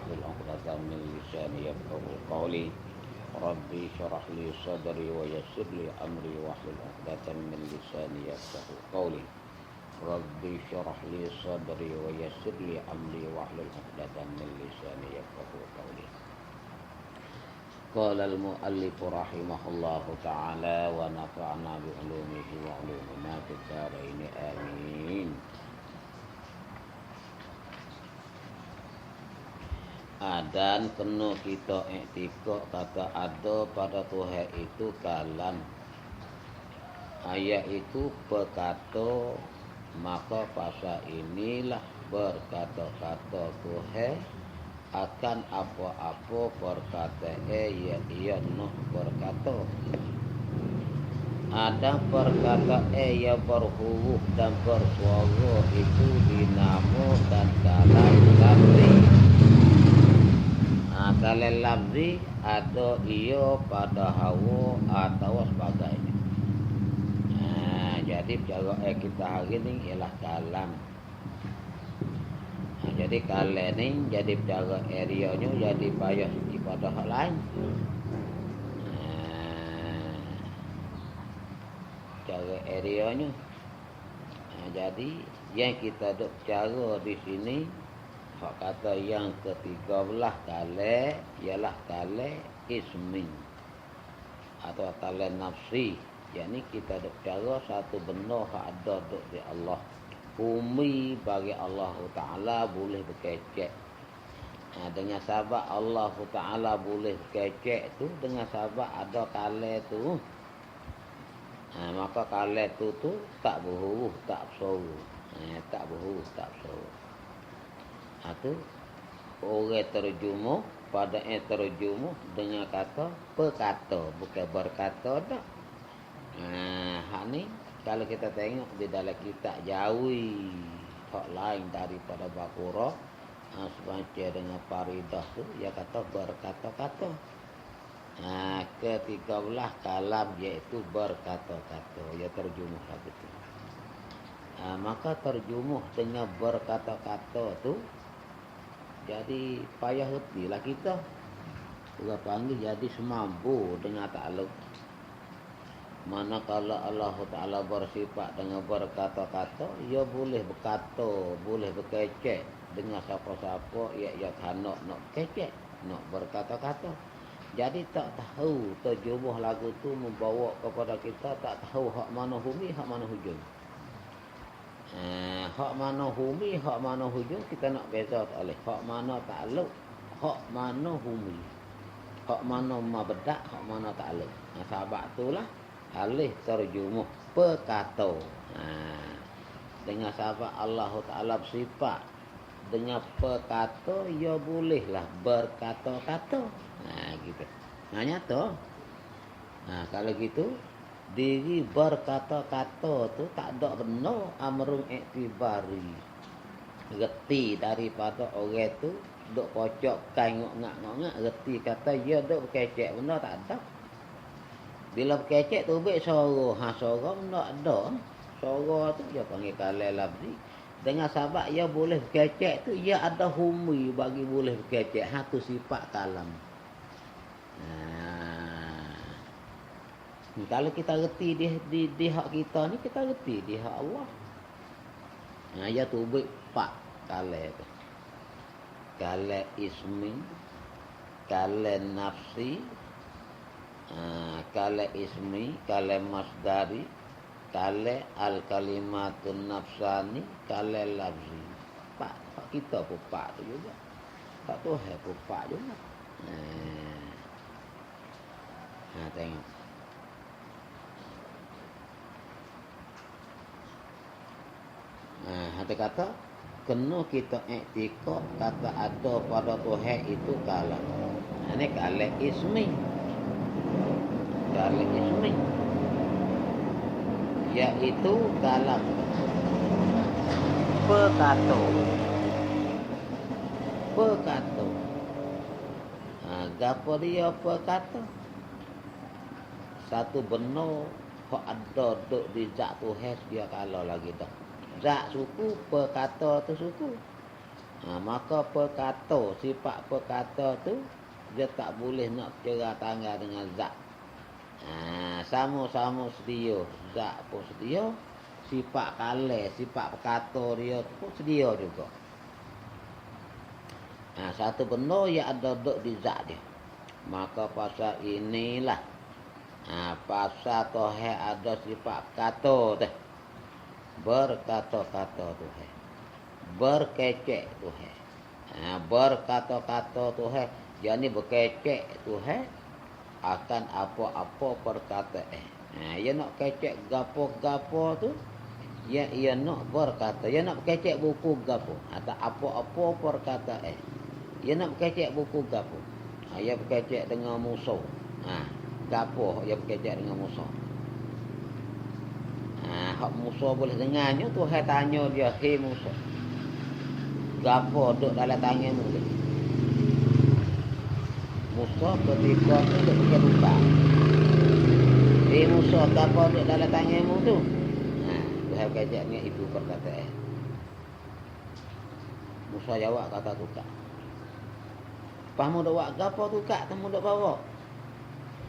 واحلل عقدة من لساني يفقهوا قولي ربي اشرح لي صدري ويسر لي أمري واحلل عقدة من لساني يفقهوا قولي ربي اشرح لي صدري ويسر لي أمري واحلل عقدة من لساني يفقهوا قولي. قال المؤلف رحمه الله تعالى ونفعنا بعلومه وعلومنا في الدارين آمين. Adan kena kita iktikad kata ada pada Tuhan itu kalam. Ayat itu berkata, maka pasal inilah berkata-kata Tuhan akan apa-apa perkataan ia noh berkata. Ada perkataan yang berhuruf dan bersuara itu dinamakan kalam lafzi. Kalam lafzi ada ia pada hawa atau sebagainya. Jadi cara kita hari ini ialah kalam. Jadi kalam ni jadi cara areanya jadi payah pada hal lain. Cara areanya. Jadi yang kita dok cara di sini hak kata yang ke-13 kalam ialah kalam ismi atau kalam nafsi. Yani kita dok cara satu benda hak ada dok di Allah. Umi bagi Allah Ta'ala boleh berkecek. Dengan sebab Allah Ta'ala boleh berkecek tu, dengan sebab ada kalam tu. Maka kalam tu tak berhuruf, tak bersuara. Tak berhuruf, tak bersuara. Itu orang terjemah pada yang terjemah dengan kata perkata, bukan berkata tak. Hak ni kalau kita tengok di dalam kitab Jawi hak lain daripada Baqarah, sebaca dengan Faridah tu dia kata berkata-kata. Ke-13 kalam iaitu berkata-kata, ia terjemah begitu. Maka terjemah dengan berkata-kata tu jadi payah hatilah kita. Orang panggil jadi semampu dengan takluk. Manakala Allah Ta'ala bersifat dengan berkata-kata, ia boleh berkata, boleh berkecek dengan siapa-siapa ia kanak nak kecek, nak berkata-kata. Jadi tak tahu terjemah lagu tu membawa kepada kita tak tahu hak mana humi, hak mana hujung. Hak mana humi, hak mana hujung kita nak beza tak boleh. Hak mana takluk, hak mana humi. Hak mana mabda', hak mana takluk. Sebab itulah alih terjemah perkata. Dengan sebab Allah Ta'ala bersifat dengan perkata, ia bolehlah berkata-kata. Gitu. Nyata. Kalau gitu diri berkata-kata tu tak ada benar amrun iktibari. Reti daripada orang tu duk pocok kain ngak-ngak, reti kata ia duk berkecek benda tak ada. Bila berkecek tu baik suara, suara benda ada. Suara tu dia panggil kalam lafzi. Dengan sebab ia boleh berkecek tu ia ada humi bagi boleh berkecek. Tu sifat kalam. Kalau kita reti di hak kita ni, kita reti di hak Allah. Ya tu baik pak kalam tu. Kalam ismi, kalam nafsi, kalam ismi, kalam masdari, kalam al-kalimatun nafsani, kalam lafzi. Pak kita pun pak tu juga. Tak Tuhan pun pak juga. Tengok. Hati kata kena kita iktikad kata ada pada Tuhan itu kalam. Ini kalam ismi. Kalam ismi iaitu kalam perkata. Perkata. Gapo dia perkata? Satu benda hak ada duk di zat Tuhan dia kalau lagi dah. Zat suku perkata tu suku. Maka perkata, sifat perkata tu dia tak boleh nak cerah tanggal dengan zat. Sama-sama sedia, zat pun sedia, sifat kalah, sifat perkata dia tu pun sedia juga. Satu benda yang ada duduk di zat dia. Maka pasal inilah pasal Tuhan ada sifat kata tu. Berkata-kata Tuhan. Berkecek Tuhan. Berkata-kata Tuhan. Jadi berkecek Tuhan akan apa-apa perkataan. Ia nak kecek gapo-gapo tu, ia nak berkata. Ia nak kecek buku gapo. Atau apa-apa perkataan. Ia nak kecek buku gapo. Ia berkecek dengan musuh. Gapo ia berkecek dengan musuh. Hak musuh boleh dengarnya, Tuhan tanya dia, hei musuh, gapo duduk dalam tanganmu tu? Musuh ketika tu duduk fikir lupa. Hei musuh, gapo duduk dalam tanganmu tu? Tuhan berkecek dengan itu perkataan. Musuh jawab kata tukar. Pamu duk buat gapo tukar, tamu duk bawa?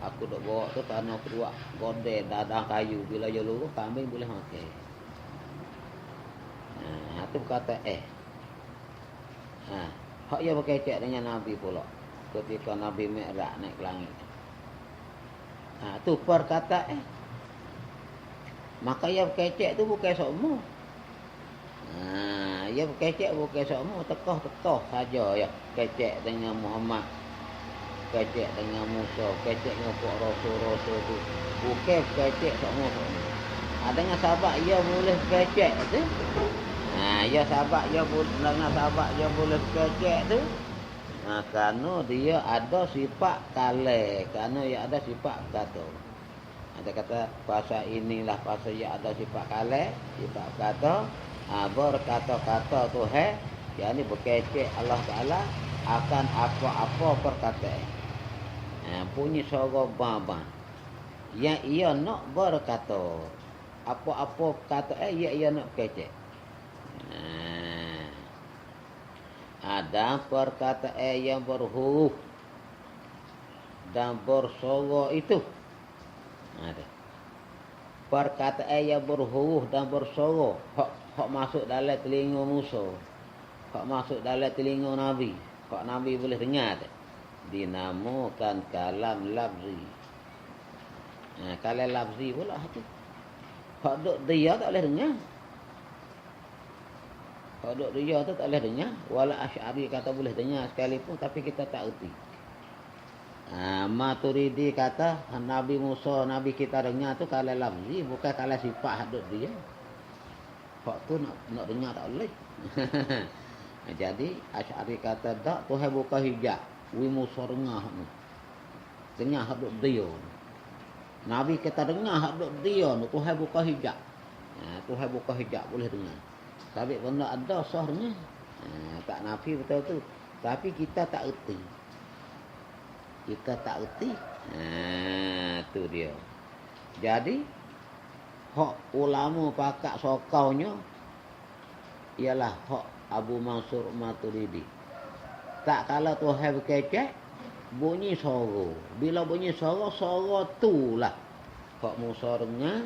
Aku duk bawa tu tanah kedua, godel dadang kayu. Bila dia luruh, kambing boleh makan. Tu kata hak ia berkecek dengan Nabi pula. Ketika Nabi Mi'raj naik ke langit. Tu perkataan. Maka ia berkecek tu bukan semua. Ia berkecek bukan semua. Tekah-tekah saja ya. Kecek dengan Muhammad. Kecek dengan Musa, kecek dengan puak rasul-rasul tu. Bukan kecek semua. Dengan sahabat ia boleh kecek tu. Ya sahabat ia dengan sahabat ia boleh kecek tu. Kerana dia ada sifat kalah, kerana ia ada sifat kata. Ada kata pasal inilah pasal ia ada sifat kalah, sifat kata. Berkata-kata Tuhan, yakni berkecek Allah Taala akan apa-apa perkataan. Punya suara baba yang ia nak berkata, apa-apa kata ia nak kecek. Ada perkataan yang berhuruf dan bersuara itu. Ada perkataan yang berhuruf dan bersuara, hak masuk dalam telinga Musa, hak masuk dalam telinga Nabi, hak Nabi boleh dengar tak? Dinamakan kalam lafzi. Kalam lafzi pula tu. Hak duk dia tak boleh dengar. Hak duk dia tu tak boleh dengar. Wala Asy'ari kata boleh dengar sekalipun, tapi kita tak erti. Maturidi kata Nabi Musa, Nabi kita dengar tu kalam lafzi, bukan kalam sifat hak duk dia. Hak tu nak dengar tak boleh. Jadi Asy'ari kata tak, Tuhan buka hijab. Wi Musa dengar ni. Dengar hak duk dia. Nabi kita dengar hak duk dia ni, Tuhan buka hijab. Tuhan buka hijab boleh dengar. Tapi benda ada sah dengar. Tak nafi betul tu. Tapi kita tak erti. Kita tak erti. Tu dia. Jadi hak ulama pakak sokaunya ialah hak Abu Mansur Maturidi. Tak kala Tuhan berkecek, bunyi suara. Bila bunyi suara tu lah. Hak Musa dengar,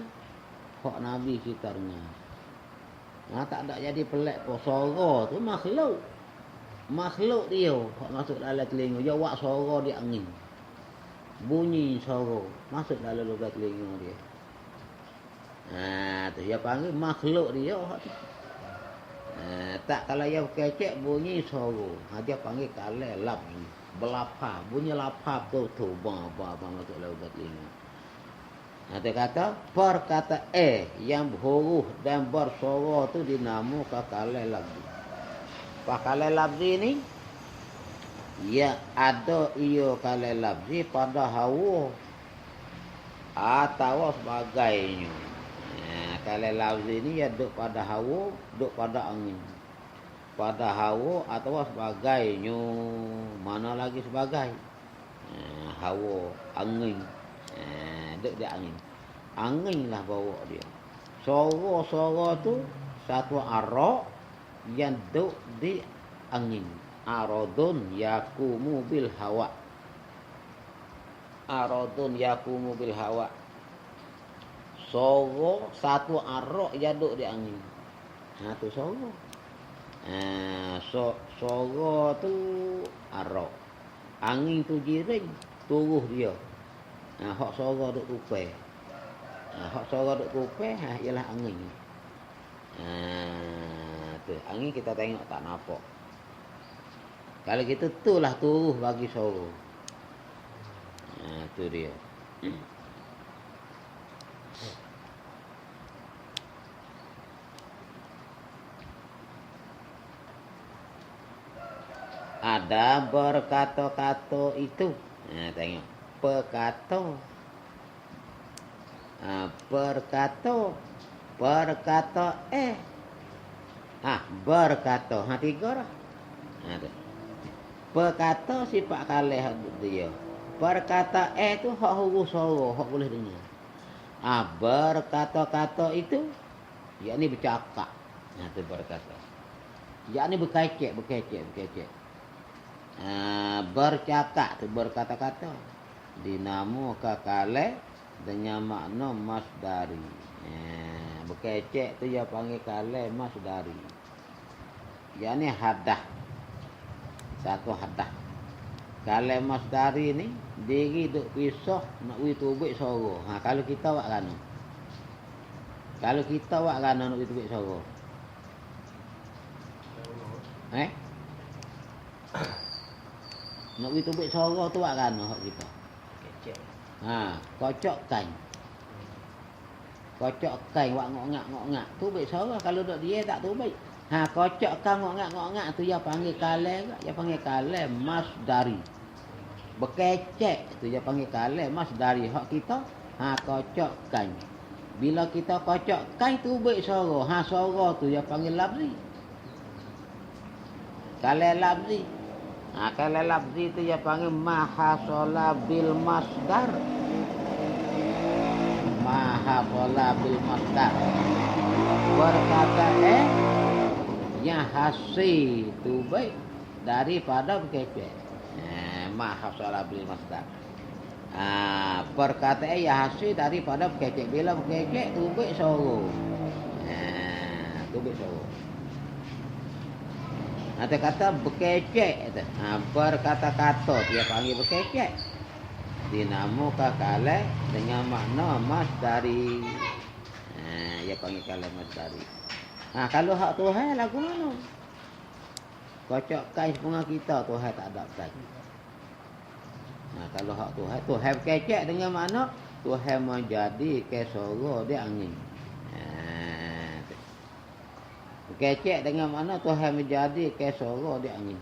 hak Nabi kita dengar. Tak ada jadi pelik pun. Suara tu makhluk. Makhluk dia, hak masuk dalam telinga. Dia buat suara di angin. Bunyi suara, masuk dalam lubang telinga dia. Tu dia panggil makhluk dia. Tak kalau yang kecek bunyi suara. Dia panggil kalah lafzi. Belapar. Bunyi lapar tu. Bang masuk dalam lubang telinga. Dia kata perkata yang berhuruf dan bersuara tu dinamakan kalah lafzi. Kalah lafzi ni ya ada ia kalah lafzi pada hawa atau sebagainya. Kalah lafzi ni ya duk pada hawa, duk pada angin. Pada hawa atau sebagainya. Mana lagi sebagai? Hawa, angin. Duk di angin. Angin lah bawa dia. Suara-suara tu satu arak yang duk di angin. Aradun yakumu bil hawa. Aradun yakumu bil hawa. Soro satu arok jaduk di angin. Nah tu soro. Soro tu arok. Angin tu jiring, turuh dia. Hak soro duk kupai. Hak soro duk kupai ialah angin. Tu angin kita tengok tak nampak. Kalau kita itulah turuh bagi soro. Tu dia. Ada berkata-kata itu. Tengok. Perkata. Berkata. Berkata berkata. Tiga lah. Perkata sifat kalih dia. Perkata tu hak huruf suara, hak boleh dengar. Berkata-kata itu yakni bercakap. Tu berkata. Yakni berkecek. Bercakap tu berkata-kata. Dinamakan kalih dengan makna masdari. Berkecek tu dia panggil kalih masdari. Yakni hadah. Satu hadah. Kalih masdari ni diri duk pisah nak tubik suara. Kalau kita buat kan. Kalau kita buat kan nak tubik suara. Nak tubik suara tu buat kan hak kita. Kecek. Kocok kain. Kocok kain buat ngok-ngak. Tubik suara kalau duk dia tak tubik. Kocok kan ngok-ngak tu dia panggil kalih, dia panggil kalih masdari. Berkecek tu dia panggil kalih masdari. Hak kita kocok kain. Bila kita kocok kain tubik suara. Suara tu dia panggil lafzi. Kalih lafzi. Kalih lafzi tu dia panggil mahasala bil masdar. Mahasala bil masdar. Berkata yang hasil tubik daripada berkecek. Mahasala bil masdar. Perkataan yang hasil daripada berkecek. Bila berkecek tubik suara. Tubik suara. Ada kata berkecek. Berkata-kata dia panggil berkecek. Dinamakan kalih dengan makna masdari. Dia panggil kalih masdari. Kalau hak Tuhan lagu mana? Kocok kain sepunga kita Tuhan tak ada lagi. Kalau hak Tuhan berkecek dengan makna Tuhan menjadi kesoro di angin. Berkecek dengan makna Tuhan menjadi kesoro di angin.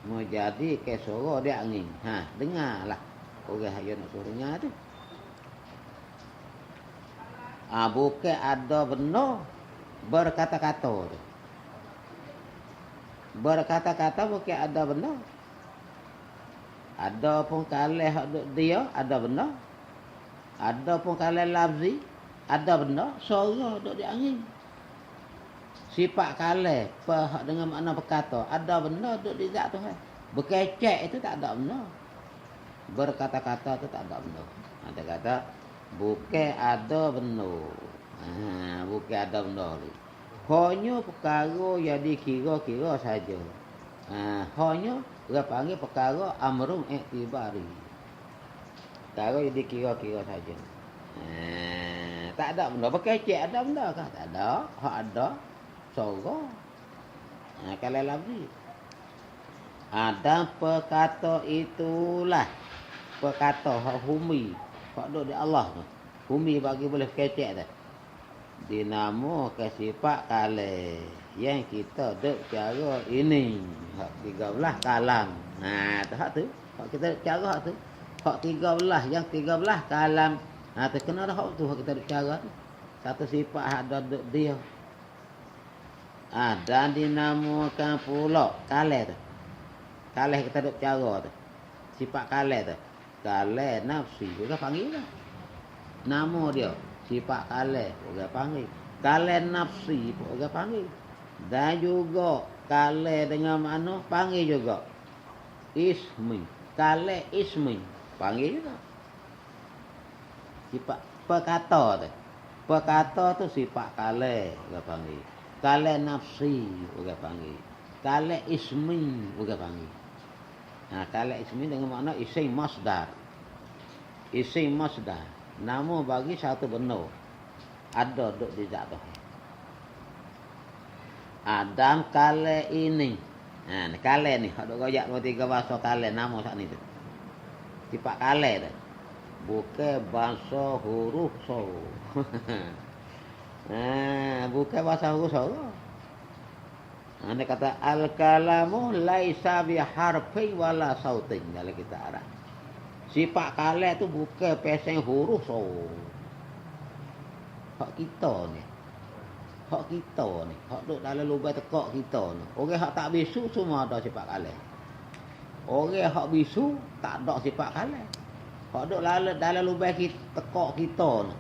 Menjadi kesoro di angin. Dengarlah. Orang yang nak suruh dengar tu. Bukan ada benar berkata-kata tu. Berkata-kata bukan ada benar. Ada pun kalih dia ada benar. Ada pun kalih lafzi ada benar. Suara duk di angin. Sifat kalih dengan makna berkata ada benar duk di zat Tuhan. Berkecek itu tak ada benar. Berkata-kata itu tak ada benar. Ada kata bukan ada benar. Bukan ada benar. Hanya perkara yang dikira-kira saja. Hanya dia panggil perkara amrun iktibari. Perkara yang dikira-kira saja. Tak ada benda. Berkecek ada benda kah? Tak ada. Hak ada. Suara. Kalau lafzi. Ada perkata itulah. Perkata hak humi. Hak duduk di Allah tu. Humi bagi boleh kecek tu. Dinamakan sifat kalih. Yang kita duk cara ini. Hak 13 kalam. Hak tu. Hak kita duk cara hak tu. Hak 13. Yang 13 kalam. Terkena dah hak tu. Hak kita duk cara tu. Satu sifat ada duk dia. Dan dinamakan pula kalih tu. Kalih kita duk cara tu. Sifat kalih tu. Kalih nafsi. Kita panggil lah. Nama dia. Sifat kalih. Kita panggil. Kalih nafsi. Kita panggil. Dan juga kale dengan mana panggil juga ismi. Kale ismi panggil juga. Sifat perkata tu. Perkata tu sifat kale orang panggil. Kale nafsi orang panggil. Kale ismi orang panggil. Nah, kale ismi dengan makna isim masdar. Isim masdar. Nama bagi satu benda. Ada duk di zat tu. Adam kale ini. Nah, kale ni hak duk royak tiga bahasa kale nama sak ni tu. Sifat kale tu. Bukan bahasa huruf so. Bukan bahasa huruf so. Anda kata al-kalamu laisa bi harfi wala sautin dalam kita Arab. Sifat kale tu bukan pasang huruf so. Hak kita ni. Hak kita ni. Hak duk dalam lubang tekak kita ni. Orang hak tak bisu semua ada sifat kale. Orang hak bisu tak ada sifat kale. Hak duk dalam lubang kita tekak kita ni.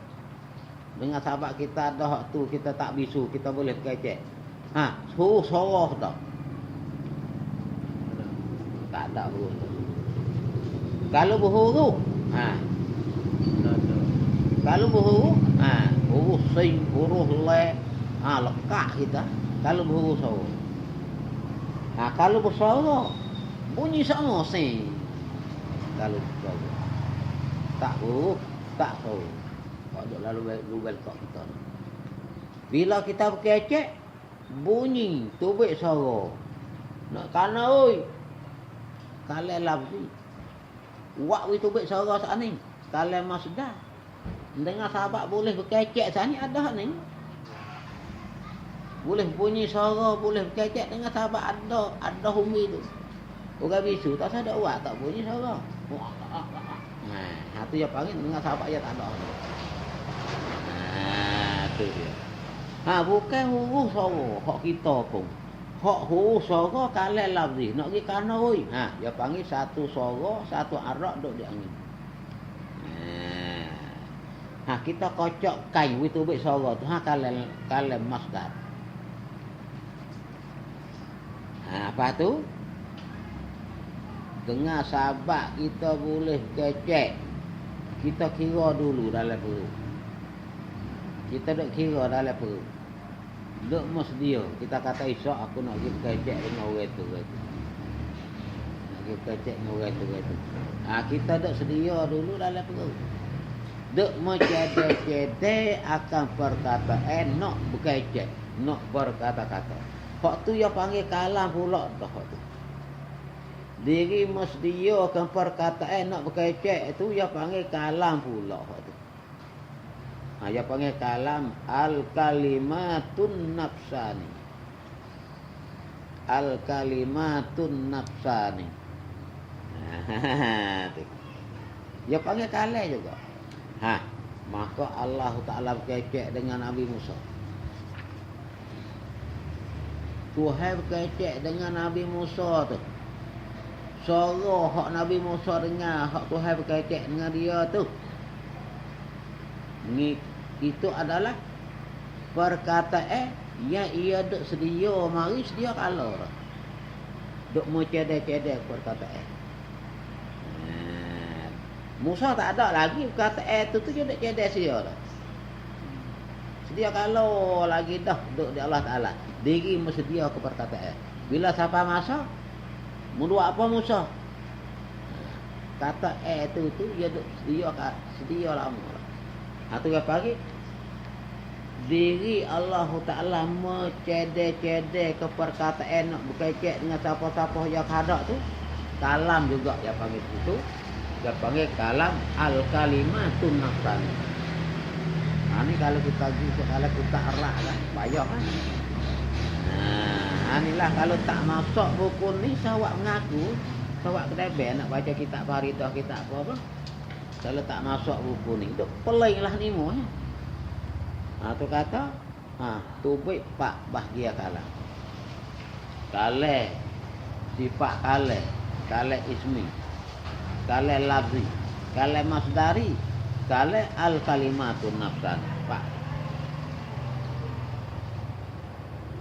Dengan sahabat kita ada hak tu kita tak bisu, kita boleh kecek. Huruf sorah dah. Tak ada huruf. Kalau berhuruf, kalau berhuruf, huruf sin, huruf la, lekat kita. Kalau berhuruf sorah. Kalau bersorah, bunyi sama sin. Kalau bersorah. Tak huruf, tak sorah. Kalau lalu lekat kita. Bila kita berkecek, bunyi tubik sorah. Nak kana oi. Kale lafzi. Wak wi tubik sorah sat ni. Kale masdar. Dengar sahabat boleh berkecek sat ni ada ni. Boleh bunyi sorah, boleh berkecek dengan sahabat ada humi tu. Orang bisu tak sadar wak tak bunyi sorah. Tu yang panggil dengan sahabat yang tak ada. Tu dia. Bukan huruf sorah hak kita pun. Hak huruf sorah kale lafzi. Nak pergi kana oi. Dia panggil satu sorah, satu arak duk di angin. Kita kocok kai wi tubik sorah tu kale masdar. Apa tu? Dengar sahabat kita boleh kecek. Kita kira dulu dalam perut. Kita duk kira dalam perut. Duk dia. Kita kata esok aku nak pergi kecek dengan orang tu. Nak pergi kecek dengan orang tu. Kita duk sedia dulu dalam perut. Duk mencedek-cedek akan perkataan nak berkecek. Nak berkata-kata. Hak tu yang panggil kalam pula dah tu. Diri mesdiakan perkataan nak berkecek tu yang panggil kalam pula hak tu. Yang panggil kalam al-kalimatun nafsani. Al-kalimatun nafsani. Dia panggil kalam juga. Maka Allah Ta'ala berkecek dengan Nabi Musa. Tuhan berkecek dengan Nabi Musa tu. Suara hak Nabi Musa dengar, hak Tuhan berkecek dengan dia tu. Itu adalah perkataan yang ia duk sedia mari sedia kala. Duk mencedek-cedek perkataan. Musa tak ada lagi perkataan tu dia duk cedek sedia dah. Sedia kala lagi dah duk di Allah Ta'ala. Diri bersedia ke perkataan. Bila siapa masa, mula apa Musa? Kata tu dia duk sedia lama. Tu yang pagi diri Allah Ta'ala mencedek-cedek ke perkataan nak berkecek dengan siapa-siapa yang hadap tu. Kalam juga yang panggil itu. Dia panggil kalam al-kalimatun nafsani. Ni kalau kita arah kan, payah kan. Inilah kalau tak masuk buku ni, sawak mengaku, sawak kedai nak baca kitab Faridah, kitab apa. Kalau tak masuk buku ni, itu peling lah ni mu. Tu kata, tubik pak bahagia kalah. Kale, sifat kale ismi, kale lafzi, kale masdari, kale al-kalimatun nafsan. Pak.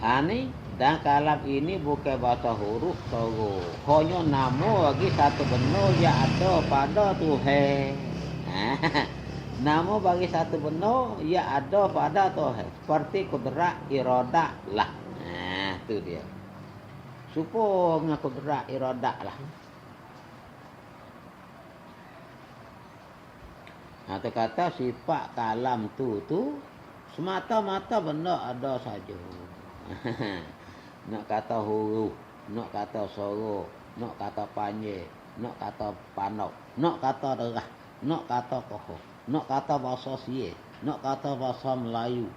Ini Dan kalam ini bukan bahasa huruf soro. Hanya nama bagi satu benda yang ada pada Tuhan. Nama bagi satu benda yang ada pada Tuhan. Seperti kudrat, iradah lah. Itu dia. Supaya kudrat, iradah lah. Atau kata sifat kalam tu semata-mata benda ada saja. Nak kata huruf, nak kata suara, nak kata panjang, nak kata panau, nak kata derah, nak kata kokoh, nak kata bahasa Sia, nak kata bahasa Melayu,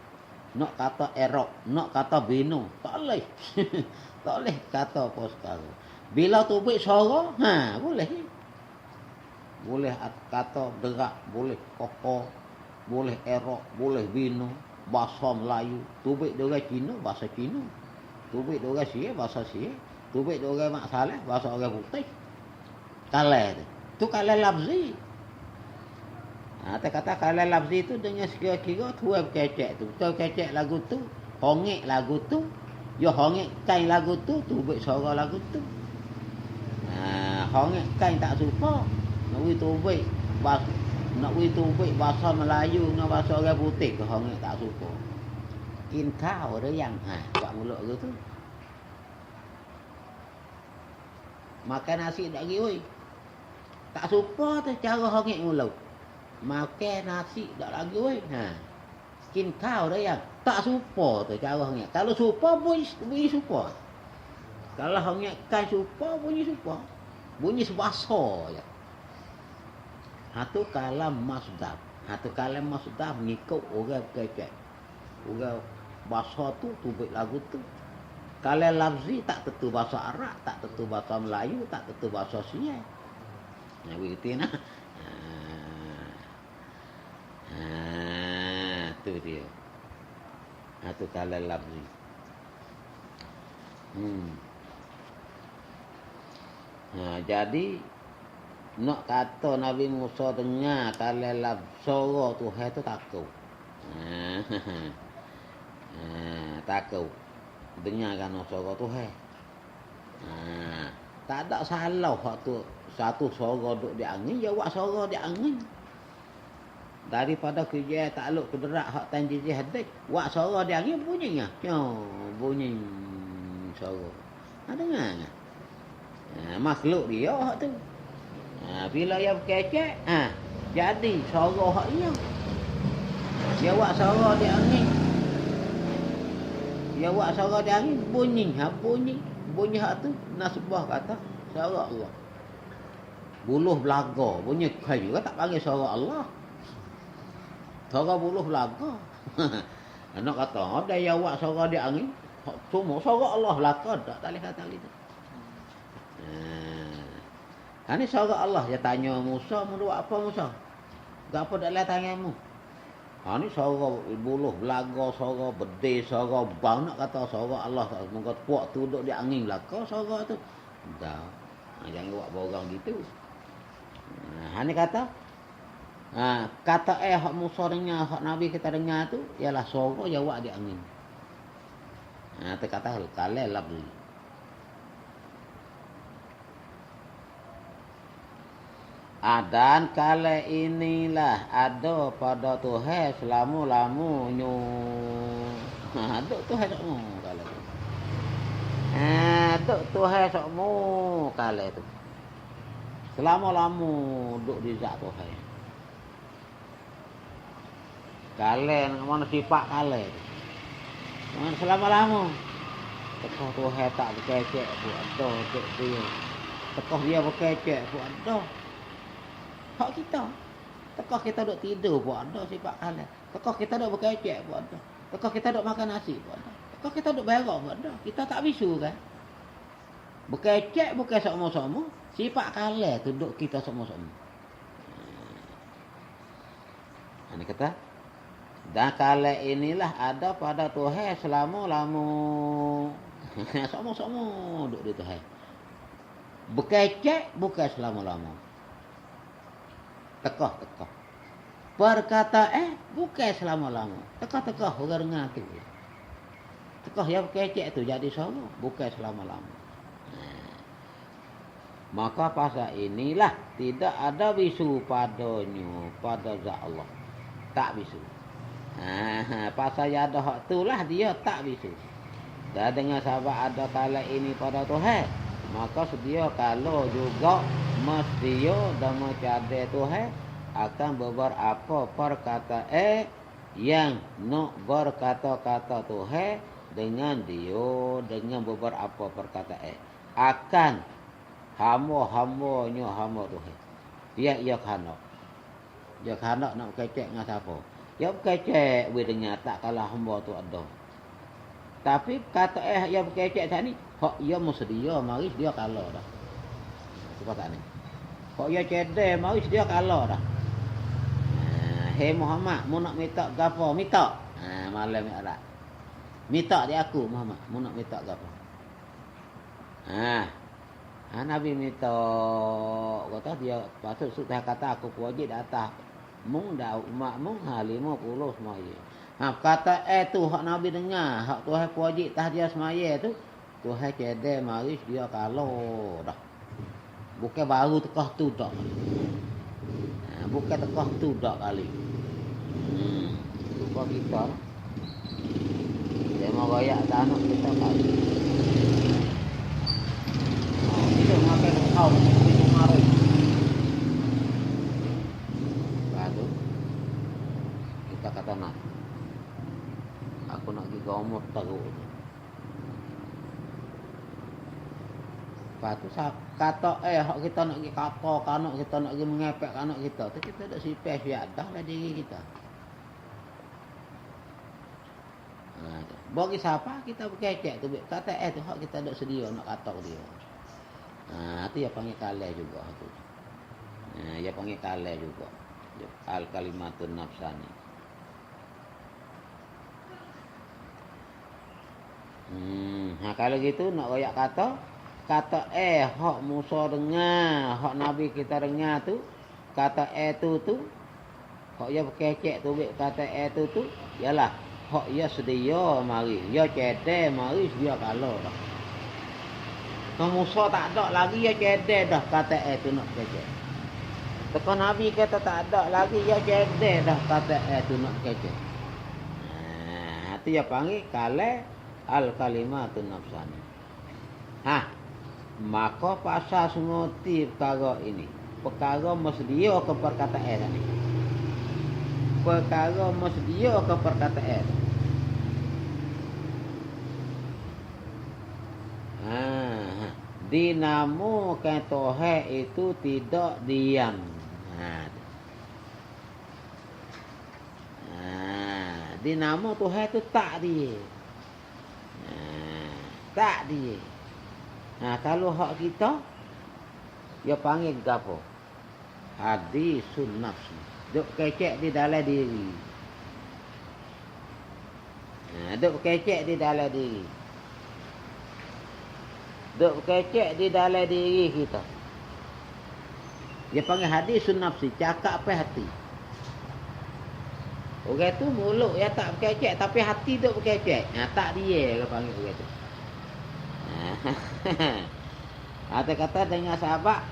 nak kata Arab, nak kata Bino, tak boleh. Tak boleh kata apa sekarang. Bila tu buat suara, boleh. Boleh kata derah, boleh kokoh, boleh Arab, boleh Bino, bahasa Melayu, tu buat orang Cina, bahasa Cina. Tubik dia orang Sia, bahasa Sia. Tubik dia orang Mak Saleh, bahasa orang putih. Kalai tu. Tu kalai lafzi. Kata kalai lafzi tu dengan sekira-kira tu kecek tu. Tu kecek lagu tu, hongek lagu tu. Yo hongek kain lagu tu, tubik suara lagu tu. Hongek kain tak suka. Nak tubik bahasa Melayu dengan bahasa orang putih ke hongek tak suka. Kin kau ada yang buat mulut gitu. Makan nasi tak lagi oi. Tak suka tu cara hongek mulut. Makan nasi tak lagi oi. Kin kau ada yang tak suka tu cara hongek. Kalau suka bunyi suka. Kalau hongek kan suka bunyi suka. Bunyi sebahasa je. Hatu kalam masdar. Hatu kalam masdar mengikut orang kecek. Orang bahasa tu buat lagu tu. Kalau lafzi tak tentu bahasa Arab, tak tentu bahasa Melayu, tak tentu bahasa Sia. Nah begitu nah. Tu dia. Itu kalau lafzi. Jadi nak kata Nabi Musa dengar kalau suara Tuhan tu takut. Takut dengarkan suara Tuhan. Tak ada salah waktu satu suara duduk di angin, jawab suara di angin. Daripada kerja takluk kudrat hak tan jijih hadik, wak suara di angin bunyinya. Bunyi suara. Dengar kan? Makhluk dia hak tu. Bila dia berkecek, jadi suara hak dia. Dia wak suara di angin. Dia buat suara di angin, bunyi hak tu nasbah kata suara Allah. Buluh belaga, bunyi kai juga tak panggil suara Allah. Suara buluh belaga. Anak kata, ada yang buat suara di angin, semua suara Allah belaka tak boleh kata gitu. Ini suara Allah, dia tanya Musa, mu buat apa Musa? Gapo dak leh tanganmu? Ni suara buluh belaga, suara bedil, suara bang nak kata suara Allah tak mungkin puak tu duduk di angin belaka suara tu. Dah. Jangan buat borang gitu. Ni kata kata hak Musa dengar, hak Nabi kita dengar tu ialah suara jawab di angin. Tu kata kalai labli. Dan kala inilah ada pada Tuhan selama-lamanya. Ada Tuhan semua kala tu. Ada Tuhan semua kala tu. Selama-lama duduk di zat Tuhan. Kala mana sifat kala tu. Mana selama-lama. Tekah Tuhan tak berkecek buat ada duduk dia. Tekah dia berkecek buat ada. Hak kita. Tekah kita duk tidur pun ada sifat halal. Tekah kita duk berkecek pun ada. Tekah kita duk makan nasi pun ada. Tekah kita duk berak pun ada. Kita tak bisu kan. Berkecek bukan sama-sama. Sifat halal tu duk kita sama-sama. Ini kata. Dan kala inilah ada pada Tuhan selama-lama. Sama-sama duk di Tuhan. Berkecek bukan selama-lama. Tekah. Perkata bukan selama-lama. Tekah orang dengar tu. Tekah yang kecek tu jadi sama, bukan selama-lama. Maka pasal inilah tidak ada bisu padanya, pada zat Allah. Tak bisu. Pasal ada hak tu lah dia tak bisu. Dan dengan sahabat ada kala ini pada Tuhan, maka sedia kalau juga mestiyo dan mencade Tuhan akan beberapa perkataan yang nak berkata-kata Tuhan dengan dia, dengan beberapa perkataan akan hamba-hambanya hamba Tuhan. Ia kanak. Dia kanak nak kecek dengan siapa? Ya kecek we dengar tak kalah hamba tu ada. Tapi kata yang kecek tadi, hak ia sedia mari dia kalah dah. Itu kata ni. Hak ia cedek mari dia kalah dah. Hei Muhammad, mu nak minta gapo? Minta. Malam Mi'raj. Minta dia aku Muhammad, mu nak minta gapo? Nabi minta kata dia patut sudah kata aku wajib atas mung dah umat mung 50 semaya. Kata tu hak Nabi dengar, hak Tuhan wajib tah dia semaya tu, Tuhan cedek mari dia kalau dah. Bukan baru tekah tu dak. Bukan tekah tu dak kali. Lupa kita. Dia mau royak tanah kita kali. Kita makan kau minum mari. Baru kita kata nak. Aku nak pergi ke umur teruk. Lepas tu kata hak kita nak pergi kata kanak kita nak pergi mengepek kanak kita tu kita tak sipes fiadah lah diri kita. Bagi siapa kita berkecek tu kata tu hak kita tak sedia nak kata dia. Itu dia panggil kalah juga tu. Dia panggil kalah juga. Al kalimatun nafsani. Kalau gitu nak royak kata hak Musa dengar, hak Nabi kita dengar tu, kata tu hak dia berkecek tu kata tu ialah hak dia sedia mari, dia cedek mari dia kalau dah. Kalau Musa tak ada lagi dia cedek dah kata tu nak kecek. Kalau Nabi kata tak ada lagi dia cedek dah kata tu nak kecek. Itu dia panggil kalah al kalimatun nafsani. Maka pasal sengerti perkara ini. Perkara mesdia ke perkataan ni. Perkara mesdia ke perkataan. Dinamakan Tuhan itu tidak diam. Dinama Tuhan itu tak dia. Tak dia. Kalau hak kita dia panggil gapo? Hadisun nafsi. Duk kecek di dalam diri. Duk kecek di dalam diri. Duk kecek di dalam diri kita. Dia panggil hadisun nafsi, cakap apa hati. Orang tu mulut dia tak berkecek tapi hati duk berkecek. Tak dia dia panggil orang tu. Kata dengan sahabat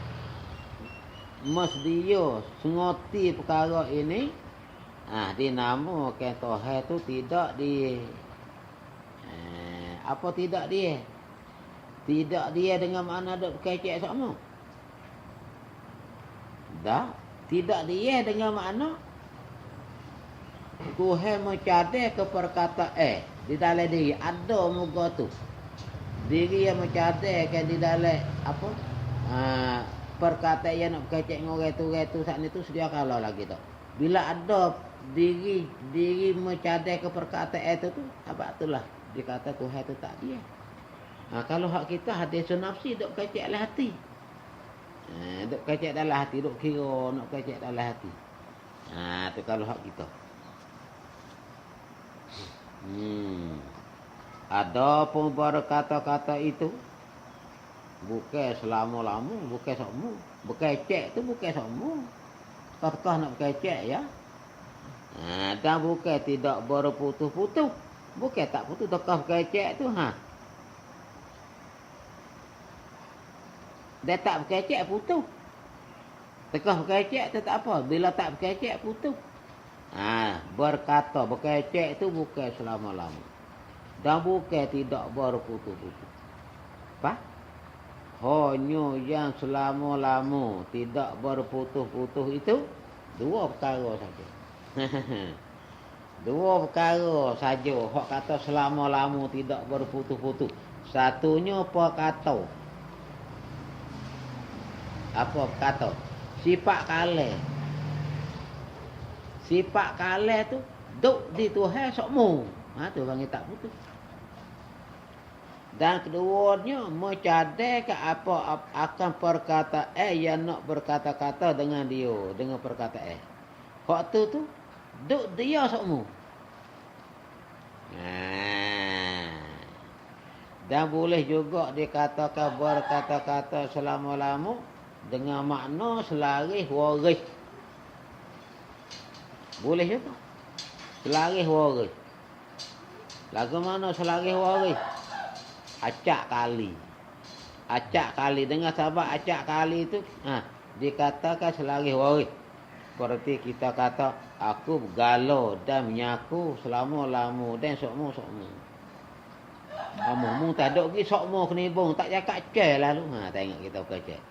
mesdia sengerti perkara ini. Dinamakan Tuhan tu tidak dia. Apa tidak dia? Tidak dia dengan makna duk berkecek sama. Dah, tidak dia dengan makna Tuhan mencadai ke perkataan di dalam diri ada muka tu. Diri yang mencadai di dalam apa? Perkataan yang nak berkecek dengan orang tu saat itu sedia kalah lagi tu. Bila ada diri mencadai ke perkataan itu tu, apa itulah dikata Tuhan tu tak dia. Kalau hak kita hadis nafsi duk kecek dalam hati. Duk kecek dalam hati, duk kira nak kecek dalam hati. Tu kalau hak kita. Ada pun berkata-kata itu bukan selama-lama, bukan semua. Berkecek tu bukan semua. Kata nak berkecek ya. Dan bukan tidak berputus-putus. Bukan tak putus tekah kecek tu ha. Dia tak berkecek putus. Tekah berkecek tu tak apa. Bila tak berkecek putus. Ha, berkata berkecek tu bukan selama-lama. Dan bukan tidak berputus-putus. Apa? Hanya yang selama-lama tidak berputus-putus itu dua perkara saja. Dua perkara saja hak kata selama-lama tidak berputus-putus. Satunya perkata. Apa kata? Sifat kalah. Sifat kalah tu duk di Tuhan sokmo. Ha tu panggil tak putus. Dan keduanya mencadai ke apa akan perkataan yang nak berkata-kata dengan dia, dengan perkataan. Hak tu duk dia sokmo. Dan boleh juga dikatakan berkata-kata selama-lama dengan makna selaris waris. Boleh juga. Selaris waris. Lagu mana selaris waris? Acak kali. Acak kali. Dengan sebab acak kali itu dikatakan selaris waris. Seperti kita kata, aku bergalau dan menyaku selama-lama dan sokmo-sokmo. Kamu tak ada pergi sokmo kenibung. Tak cakap cek lalu. Tengok kita kecek.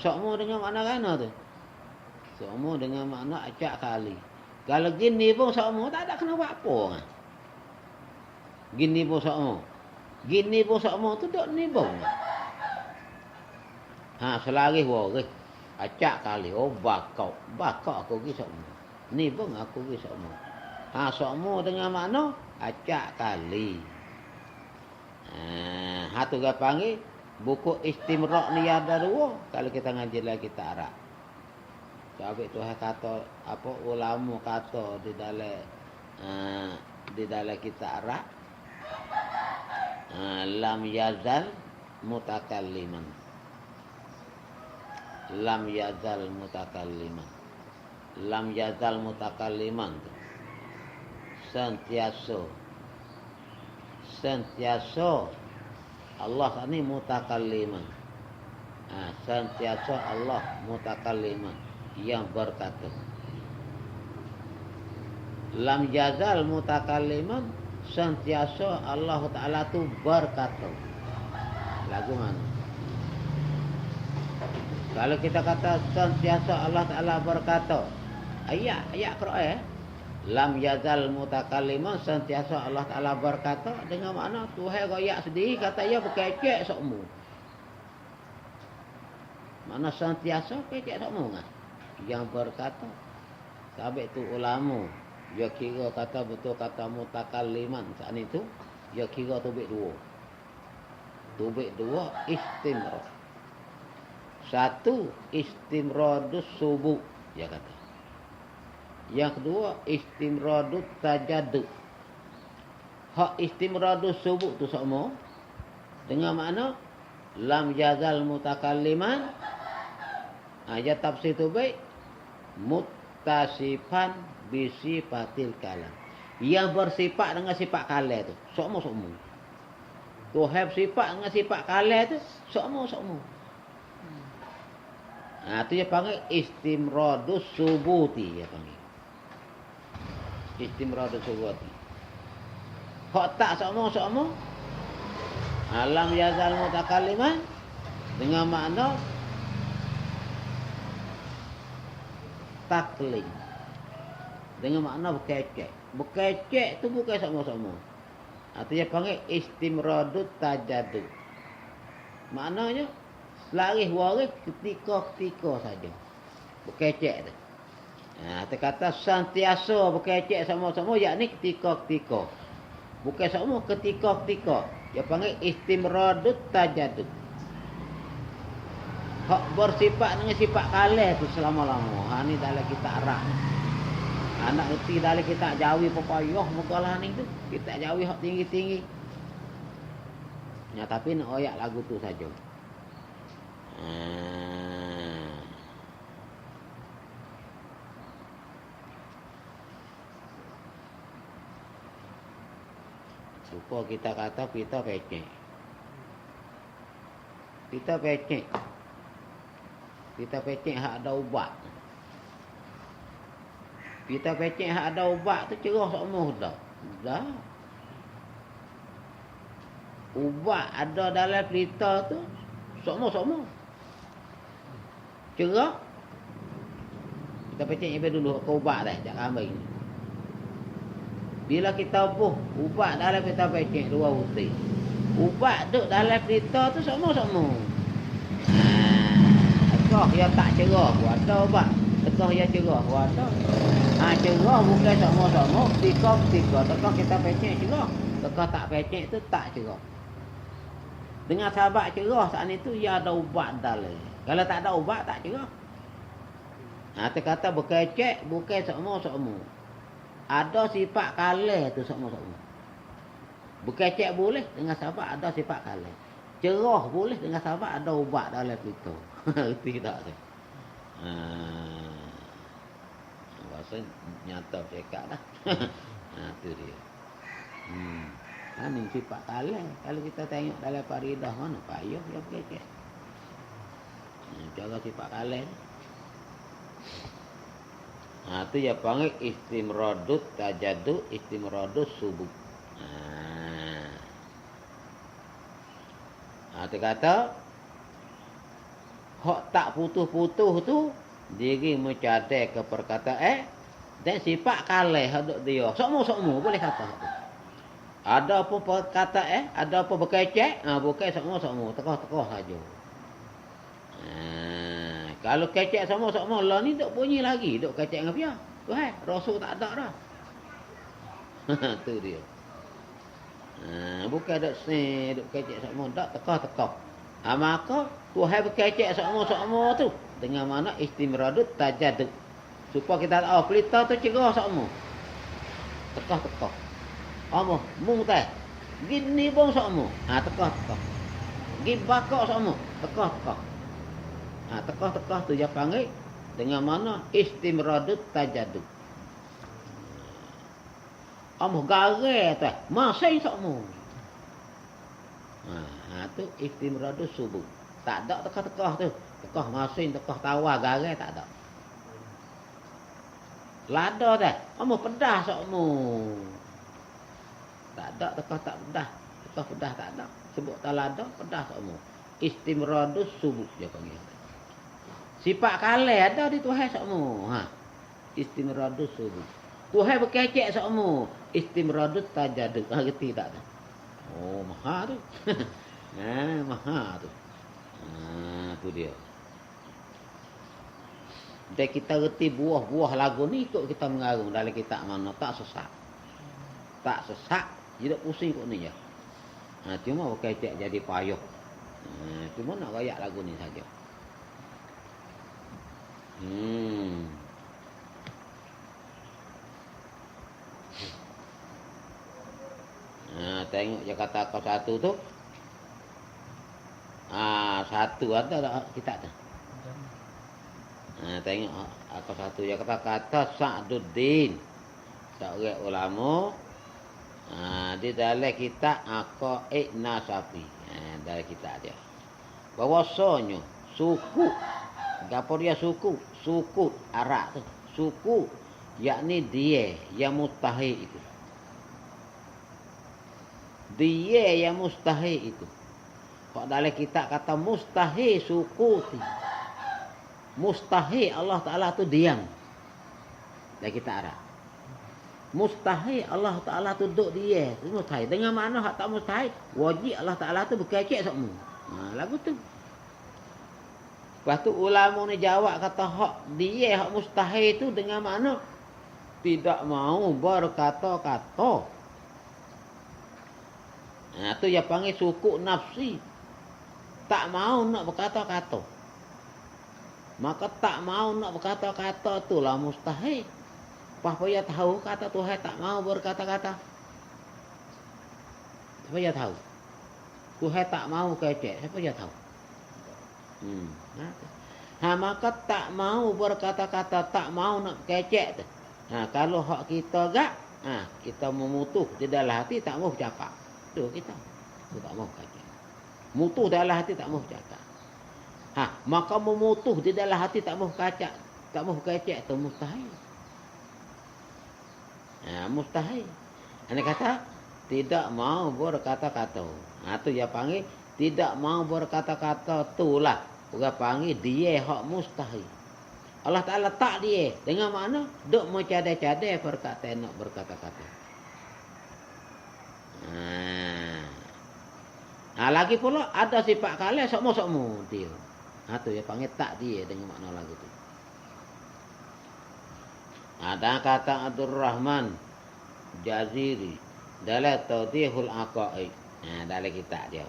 Sokmo dengan makna kana tu. Sokmo dengan makna acak kali. Kalau gini pun sokmo tak ada kena buat apa. Gini pun sokmo. Gini pun sokmo tu duk nibung. Selaris waris. Acak kali. Oh bakau. Bakau aku pergi sokmo. Nibung aku pergi sokmo. Sokmo dengan makna acak kali. Tu dia panggil buku istimrak ni ada dua. Kalau kita ngaji lagi kita Arab. Sebab Tuhan kata apa ulama kata di dalam kita Arab. Lam yazal mutakalliman. Lam yazal mutakalliman. Lam yazal mutakalliman. Sentiasa Allah ni mutakalliman. Sentiasa Allah mutakalliman yang berkata. Lam yazal mutakalliman, sentiasa Allah Ta'ala tu berkata. Lagu mana? Kalau kita kata sentiasa Allah Ta'ala berkata, ayat Quran. Lam yazal mutakalliman, sentiasa Allah Ta'ala berkata. Dengan makna Tuhan royak sendiri kata ia berkecek sokmu. Mana sentiasa kecek sokmu kan? Yang berkata. Sebab itu ulama dia kira kata betul kata mutakalliman saat itu dia kira tubik dua. Tubik dua istimrar. Satu istimradus subuh dia kata. Yang kedua istimradut tajadud. Hak istimradus subuh tu sama dengan makna lam yazal mutakalliman. Ya tafsir tu baik muttasifan bisifatil kalam. Yang bersifat dengan sifat kalam tu sokmo-sokmo. Tu have sifat dengan sifat kalam tu sokmo-sokmo. Tu dia panggil istimradus subuti dia panggil. Istimradus subuti. Hak tak sokmo-sokmo. Alam yazal mutakalliman dengan makna taklim. Dengan makna berkecek. Berkecek tu bukan sama-sama. Artinya panggil istimradut tajadud. Maknanya selaris waris ketika-ketika saja. Berkecek tu. Kita kata sentiasa berkecek sama-sama, yakni ketika-ketika. Bukan sama ketika-ketika. Dia panggil istimradut tajadud. Hak bersifat dengan sifat kalah tu selama-lama. Ni dalam kita Arab. Anak reti dalam kita Jawi pepayah mukalah ni tu. Kita Jawi hak tinggi-tinggi. Tapi nak oyak lagu tu saja. Supaya kita kata kita pecek. Kita pecek. Kita pecek hak ada ubat. Kita pecek hak ada ubat tu cerah semua dah. Dah. Ubat ada dalam pelita tu semua. Cerah. Kita pecek sampai dulu ke ubat dah, cak kambing ni. Bila kita buh ubat dalam kita pecek dua putih. Ubat duk dalam pelita tu semua. Tekah yang tak cerah, ada ubat. Tekah yang cerah, ada. Cerah bukan sama-sama, ketika. Tekah kita pecek cerah. Tekah tak pecek tu tak cerah. Dengan sahabat cerah saat itu, ia ada ubat dalam. Kalau tak ada ubat, tak cerah. Dia kata berkecek, bukan sama-sama. Ada sifat kalah tu sama-sama. Berkecek boleh, dengan sahabat ada sifat kalah. Cerah boleh, dengan sahabat ada ubat dalam pelita. Erti tak tu? Rasa nyata cakap dah. Tu dia. Ini sifat kalah. Kalau kita tengok dalam Faridah mana, payah dia berkecek. Jaga sifat kalah ni. Tu dia panggil istimradut tajadud, istimradut subuh. Dia kata hak tak putus-putus tu diri mencadai ke perkataan dan sifat kalah hadut dia. Semua boleh kata. Ada apa perkataan, ada apa berkecek, bukan semua. Tekah-tekah saja. Kalau kecek sama-sama lah ni duk bunyi lagi, duk kecek dengan dia. Tuhan, rasul tak ada dah. Tu dia. Bukan duk duk kecek sama, tak tekah-tekah. Maka Tuhan berkecek sama-sama tu dengan mana istimradut tajadud. Supaya kita tahu pelita tu cerah sama. Tekah-tekah. Mung teh. Gini pun sama. Tekah-tekah. Gi bakak sama. Tekah-tekah. Tekah-tekah tu dia panggil dengan mana istimradut tajadud. Garai tu masih sama. Tu istimradut subuh. Tak ada tekah-tekah tu. Tekah masing, tekah tawar, garai tak ada. Lada dah. Pedah sama. Tak ada tekah tak pedah. Tekah pedah tak ada. Sebut tak lada, pedah sama. Istimradut subuh dia panggil. Sifat kalah ada di Tuhan semua. Istimradut subuh. Tuhan berkecek semua. Istimradut tajadud. Ngerti tak tu? Maha tu. Maha tu. Tu dia. Dan kita reti buah-buah lagu ni ikut kita mengarung dalam kitab mana. Tak sesak. Tidak pusing kot ni je. Cuma berkecek jadi payah. Cuma nak rayak lagu ni saja. Tengok je kata kau satu tu. Satu ada tak kita tu. Tengok aku satu je kata Sa'duddin. Seorang ulama. Di dalam kitab Aqaid Nasafi. Dalam kitab dia. Bahawasanya suku. Gapo dia suku? Suku Arab tu. Suku yakni dia yang mustahil itu. Dia yang mustahil itu. Kalau dalam kitab kata mustahil suku tu. Mustahil Allah Ta'ala tu diam. Dalam kitab Arab. Mustahil Allah Ta'ala tu duduk dia. Mustahil. Dengan mana hak tak mustahil? Wajib Allah Ta'ala tu berkecek semua. Lagu tu. Lepas tu ulama ni jawab kata hak dia hak mustahil tu dengan mana tidak mau berkata-kata. Tu yang panggil suku nafsi. Tak mau nak berkata-kata. Maka tak mau nak berkata-kata itulah mustahil. Apa dia tahu kata Tuhan tak mau berkata-kata? Siapa dia tahu? Tuhan tak mau kecek. Siapa dia tahu? Maka tak mau berkata-kata, tak mau nak kecek tu. Kalau hak kita gak Kita memutuh di dalam hati tak mau cakap. Tu kita. Tu tak mau cakap. Mutuh dalam hati tak mau cakap. Maka memutuh di dalam hati tak mau kacak, tak mau kecek tu mustahil. Mustahil. Ini kata tidak mau berkata-kata. Tu dia panggil tidak mau berkata-kata itulah. Orang panggil dia hak mustahil. Allah Ta'ala tak dia. Dengan makna duk mencadai-cadai perkataan nak berkata-kata. Lagi pula ada sifat kalah sokmo-sokmo dia. Tu dia panggil tak dia dengan makna lagu tu. Ada kata Abdul Rahman Jaziri dalam Tawdihul Aqaid. Dalam kitab dia.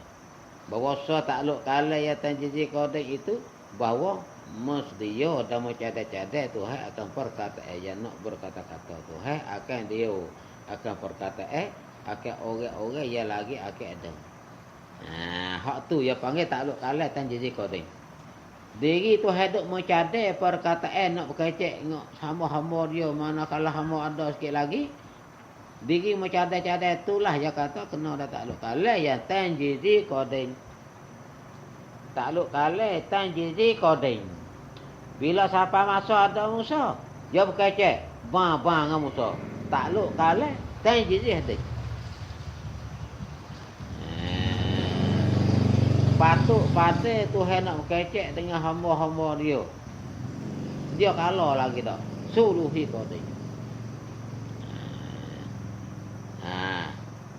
Bahawa takluk kalah yang tanjiji kodek itu bahawa mestiyo dan mencadai-cadai Tuhan akan perkataan yang nak berkata-kata Tuhan akan dia akan perkataan akan orang-orang yang lagi akan ada. Hak tu yang panggil takluk kalah tanjiji kodek. Diri tu hidup mencadai perkataan nak berkecek ngok hamba-hamba dia manakala hamba ada sikit lagi. Diri mencadai-cadai itulah yang kata kena dah takluk kalah yang tanjiji kodek. Takluk kalah tanjiji kodek. Bila siapa masa ada musuh, dia berkecek bang dengan musuh. Takluk kalah tanjiji hadis. Patut pada Tuhan nak berkecek dengan hamba-hamba dia. Dia kalah lagi dah. Suluhi kodek.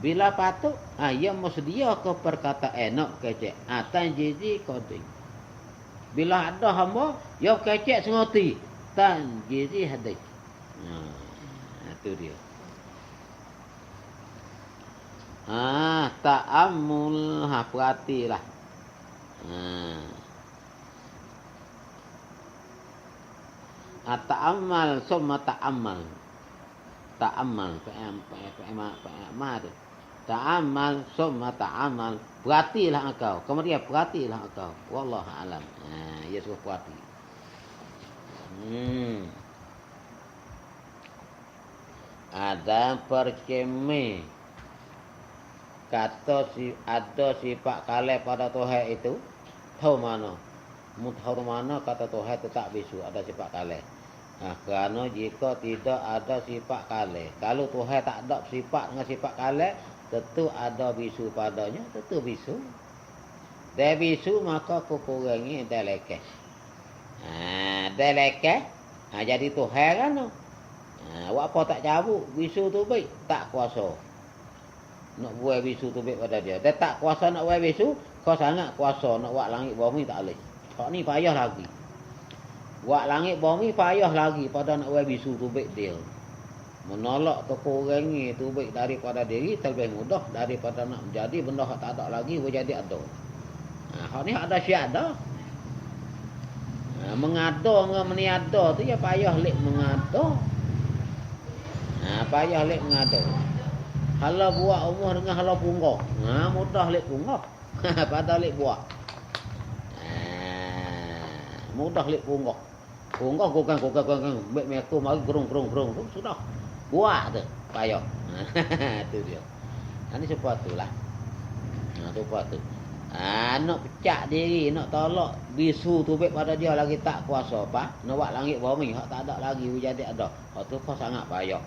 Bila patut, ia bersedia ke perkataan nak berkecek. Tanjiji kodek. Bila ada hamba, ia berkecek sengoti. Tanjiji hadis. Itu dia. Ta'ammul. Perhatilah. Ta'ammal summa ta'ammal. Ta'ammal tu. Ta'ammal summa ta'ammal. Perhatilah engkau. Kemudian perhatilah engkau. Wallahu a'lam. Ia suruh perhati. Ada perkeme kata ada sifat kalah pada Tuhan itu. Tahu mana? Tahu mana kata Tuhan itu tak bisu ada sifat kalah. Kerana jika tidak ada sifat kalah, kalau Tuhan tak ada sifat dengan sifat kalah, tentu ada bisu padanya, tentu bisu. Dia bisu maka kukurangi dia lekeh. Dia lekeh, jadi Tuhan kan. Awak apa tak cabut bisu tu baik, tak kuasa. Nak buat bisu tu baik pada dia. Dia tak kuasa nak buat bisu, kau sangat kuasa nak buat langit bumi tak boleh. Hak ni payah lagi. Buat langit bumi payah lagi pada nak buat bisu tu baik dia. Menolak kekurangan tu baik daripada diri lebih mudah daripada nak menjadi benda hak tak ada lagi menjadi ada. Hak ni ada syada. Mengada dengan meniada tu ya payah lek mengada. Payah lek mengada. Hala buat umur dengan hala punggah. Mudah lek punggah. Pada lek buat. Mudah lek punggah. Punggah gogang. Baik meku mari gerung. Sudah. Buat tu. Payah. Tu dia. Ini sepatulah. Sepatu. Nak pecah diri, nak tolak bisu tu baik pada dia lagi tak kuasa apa. Nak buat langit bumi hak tak ada lagi jadi ada. Hak tu kau sangat payah.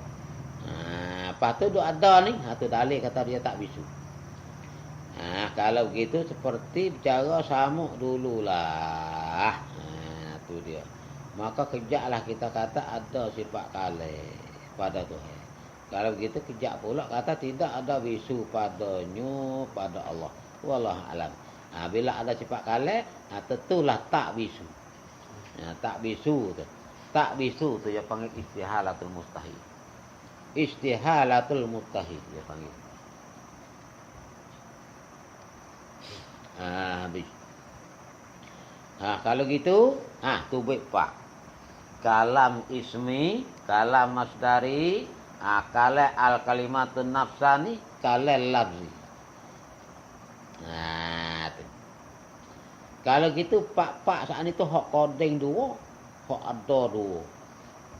Lepas tu duk ada ni, tu dalil kata dia tak bisu. Kalau begitu seperti bicara samuk dululah. Tu dia. Maka kejaklah kita kata ada sifat kalah pada Tuhan. Kalau begitu kejak pula kata tidak ada bisu padanya pada Allah. Wallahu alam. Bila ada sifat kalah, tentulah tak bisu. Tak bisu tu. Tak bisu tu dia panggil istihalatul mustahil. Istihalatul mustahil dia panggil. Habis. Kalau gitu, tu baik pak. Kalam ismi, kalam masdari, kalam al kalimatun nafsani, kalam lafzi. Tu. Kalau gitu pak saat itu hak kodeng dua, hak ada dua.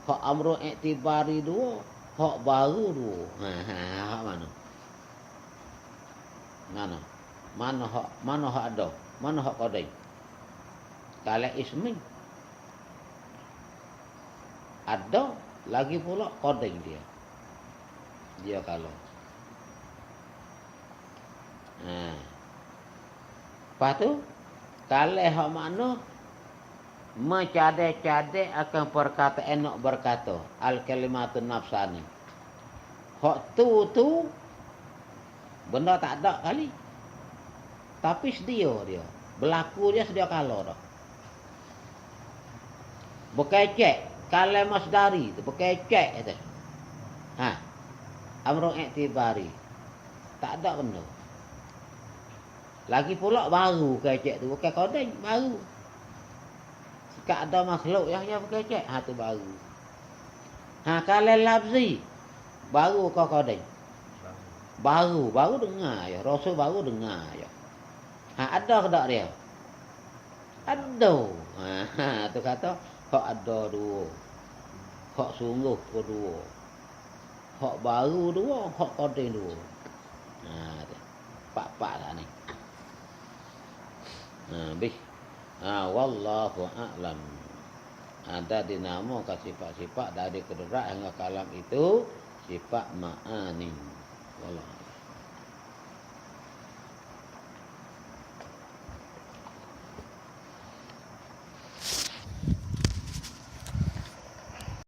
Hak amru iktibari dua, Hak baru dua. Hak mana? Mana? Mana hak ada? Mana hak qadai? Kalau ismi ada lagi pula qadai dia. Dia kalau. Lepas tu kalau hak mana mencadai-cadai akan perkataan nak berkata al kalimatun nafsani. Hak tu benda tak ada kali. Tapi sedia dia. Berlaku dia sedia kalau dah. Berkecek. Kalau masdari tu berkecek tu. Amrun iktibari. Tak ada benda. Lagi pula baru kecek tu. Bukan kodeng, baru. Jika ada makhluk yang berkecek, tu baru. Kalau lafzi, baru kau kodeng. Baru dengar ya. Rasul baru dengar ya. Ada ke tak dia? Ada. Tu kata, hak ada dua. Hak sungguh kedua. Hak baru dua, hak kodeng dua. Pak-pak lah ni. Habis. Wallahu a'lam. Ada dinamakan sifat-sifat dari kudrat hingga kalam itu sifat ma'ani. Wallahu